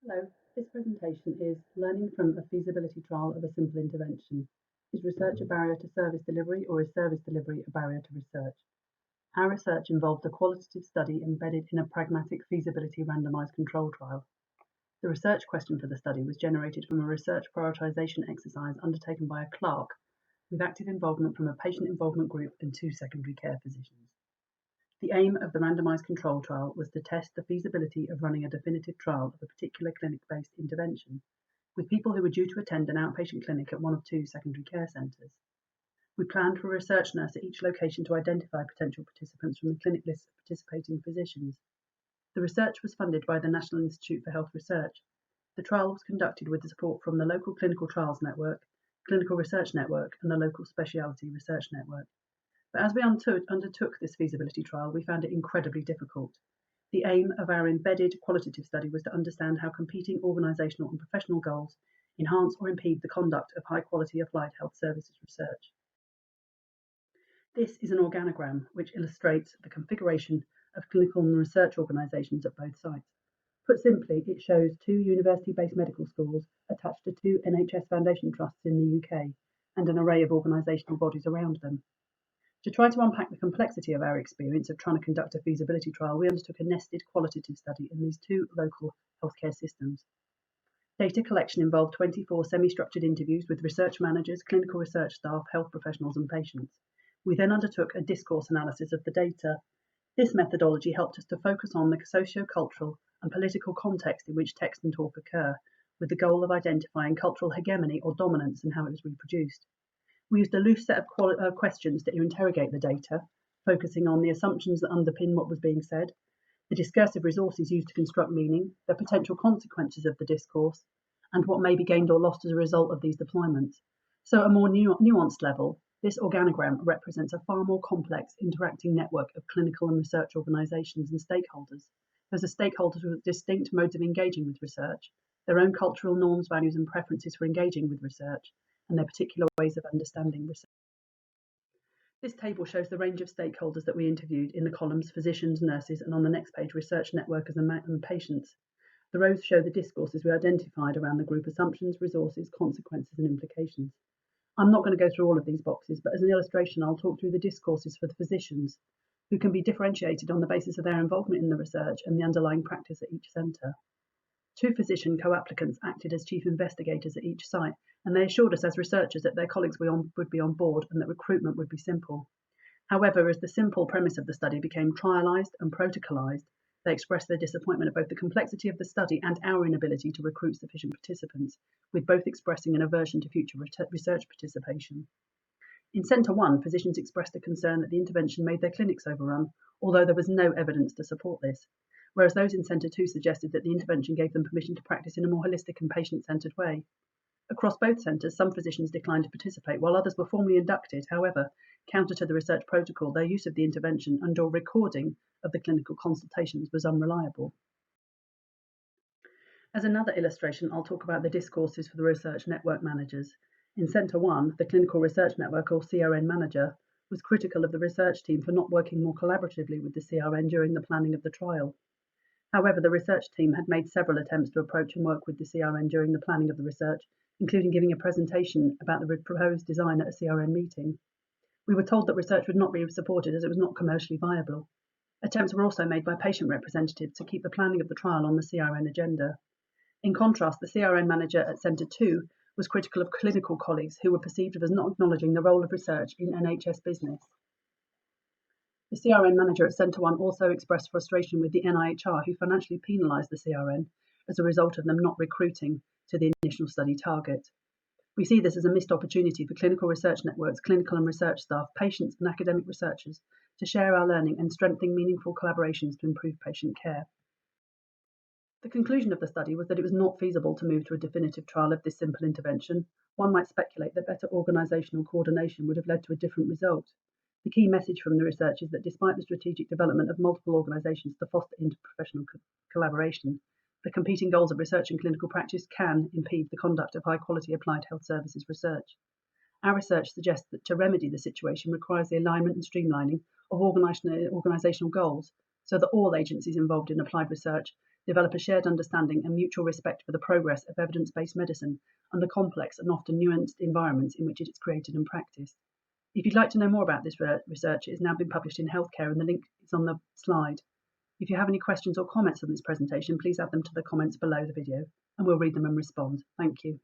Hello, this presentation is Learning from a Feasibility Trial of a Simple Intervention. Is research a barrier to service delivery, or is service delivery a barrier to research? Our research involved a qualitative study embedded in a pragmatic feasibility randomized control trial. The research question for the study was generated from a research prioritization exercise undertaken by a clerk with active involvement from a patient involvement group and 2 secondary care physicians. The aim of the randomized control trial was to test the feasibility of running a definitive trial of a particular clinic-based intervention with people who were due to attend an outpatient clinic at one of 2 secondary care centres. We planned for a research nurse at each location to identify potential participants from the clinic list of participating physicians. The research was funded by the National Institute for Health Research. The trial was conducted with the support from the local Clinical Trials Network, Clinical Research Network, and the local Specialty Research Network. But as we undertook this feasibility trial, we found it incredibly difficult. The aim of our embedded qualitative study was to understand how competing organisational and professional goals enhance or impede the conduct of high-quality applied health services research. This is an organogram which illustrates the configuration of clinical and research organisations at both sites. Put simply, it shows 2 university-based medical schools attached to 2 NHS Foundation trusts in the UK and an array of organisational bodies around them. To try to unpack the complexity of our experience of trying to conduct a feasibility trial, we undertook a nested qualitative study in these 2 local healthcare systems. Data collection involved 24 semi-structured interviews with research managers, clinical research staff, health professionals and patients. We then undertook a discourse analysis of the data. This methodology helped us to focus on the socio-cultural and political context in which text and talk occur, with the goal of identifying cultural hegemony or dominance and how it was reproduced. We used a loose set of questions to interrogate the data, focusing on the assumptions that underpin what was being said, the discursive resources used to construct meaning, the potential consequences of the discourse, and what may be gained or lost as a result of these deployments. So at a more nuanced level, this organogram represents a far more complex interacting network of clinical and research organisations and stakeholders. Those are stakeholders with distinct modes of engaging with research, their own cultural norms, values and preferences for engaging with research, and their particular ways of understanding research. This table shows the range of stakeholders that we interviewed in the columns physicians, nurses, and on the next page research networkers and patients. The rows show the discourses we identified around the group assumptions, resources, consequences, and implications. I'm not going to go through all of these boxes, but as an illustration, I'll talk through the discourses for the physicians, who can be differentiated on the basis of their involvement in the research and the underlying practice at each centre. 2 physician co-applicants acted as chief investigators at each site, and they assured us as researchers that their colleagues would be on board and that recruitment would be simple. However, as the simple premise of the study became trialised and protocolised, they expressed their disappointment at both the complexity of the study and our inability to recruit sufficient participants, with both expressing an aversion to future research participation. In Centre 1, physicians expressed a concern that the intervention made their clinics overrun, although there was no evidence to support this, whereas those in Centre 2 suggested that the intervention gave them permission to practice in a more holistic and patient-centred way. Across both centres, some physicians declined to participate, while others were formally inducted. However, counter to the research protocol, their use of the intervention and/or recording of the clinical consultations was unreliable. As another illustration, I'll talk about the discourses for the research network managers. In Centre 1, the Clinical Research Network, or CRN manager, was critical of the research team for not working more collaboratively with the CRN during the planning of the trial. However, the research team had made several attempts to approach and work with the CRN during the planning of the research, including giving a presentation about the proposed design at a CRN meeting. We were told that research would not be supported as it was not commercially viable. Attempts were also made by patient representatives to keep the planning of the trial on the CRN agenda. In contrast, the CRN manager at Centre 2 was critical of clinical colleagues who were perceived as not acknowledging the role of research in NHS business. The CRN manager at Centre 1 also expressed frustration with the NIHR, who financially penalised the CRN as a result of them not recruiting to the initial study target. We see this as a missed opportunity for clinical research networks, clinical and research staff, patients and academic researchers to share our learning and strengthen meaningful collaborations to improve patient care. The conclusion of the study was that it was not feasible to move to a definitive trial of this simple intervention. One might speculate that better organisational coordination would have led to a different result. The key message from the research is that despite the strategic development of multiple organisations to foster interprofessional collaboration, the competing goals of research and clinical practice can impede the conduct of high-quality applied health services research. Our research suggests that to remedy the situation requires the alignment and streamlining of organisational goals so that all agencies involved in applied research develop a shared understanding and mutual respect for the progress of evidence-based medicine and the complex and often nuanced environments in which it is created and practiced. If you'd like to know more about this research, it has now been published in Healthcare, and the link is on the slide. If you have any questions or comments on this presentation, please add them to the comments below the video, and we'll read them and respond. Thank you.